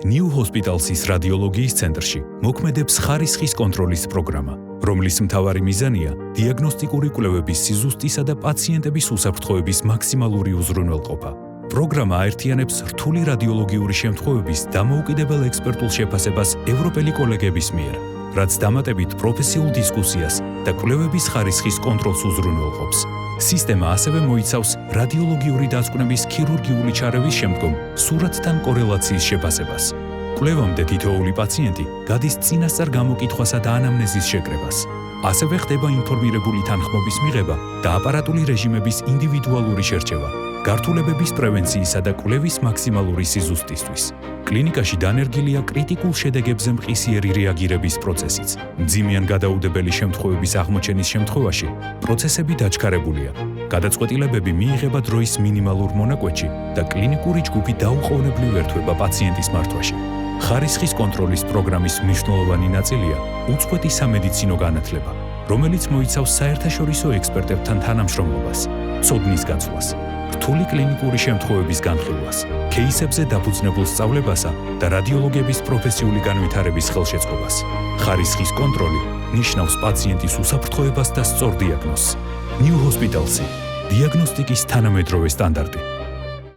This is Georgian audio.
New Hospital's რადიოლოგიის ცენტრში მოქმედებს ხარისხის კონტროლის პროგრამა, რომლის მთავარი მიზანია დიაგნოსტიკური კვლევების სიზუსტისა და პაციენტების უსაფრთხოების მაქსიმალური უზრუნველყოფა. პროგრამა აერთიანებს რთული რადიოლოგიური შემთხვევების დამოუკიდებელ ექსპერტულ შეფასებას ევროპელი კოლეგების მიერ, რაც დამატებით პროფესიულ დისკუსიას და კვლევების ხარისხის კონტროლს უზრუნველყოფს. სისტემა ასევე მოიცავს რადიოლოგიური დაწვრთნების ქირურგიული ჩარევის შემდგომ სურათთან კორელაციის შეფასებას. კვლევამდე თითოეული პაციენტი გადის წინასწარ გამოკითხვასა და ანამნეზის შეკრებას. ასევე ხდება ინფორმირებული თანხმობის მიღება და აპარატული რეჟიმების ინდივიდუალური შერჩევა, გართულებების პრევენციისა და კვლევის მაქსიმალური სიზუსტისთვის. კლინიკაში დანერგილია კრიტიკულ შედეგებზე მყისიერი რეაგირების პროცესიც. მძიმიან გადაუდებელი შემთხვევების აღმოჩენის შემთხვევაში პროცესები დაჩქარებულია. გადაწყვეტილებები მიიღება დროის მინიმალურ მონაკვეთში და კლინიკური ჯგუფი დაუყოვნებლივ ერთვება პაციენტის მართვაში. ხარისხის კონტროლის პროგრამის მნიშვნელოვანი ნაწილია უწყვეტი სამედიცინო განათლება, რომელიც მოიცავს საერთაშორისო ექსპერტებთან თანამშრომლობას, ცოდნის გაცვლას, რთული კლინიკური შემთხვევების განხილვას, кейსებზე დაფუძნებულ სწავლებასა და რადიოლოგების პროფესიული განვითარების ხელშეწყობას. ხარისხის კონტროლი ნიშნავს პაციენტის უსაფრთხოებას და სწორ დიაგნოზს. New Hospital's დიაგნოსტიკის თანამედროვე სტანდარტი.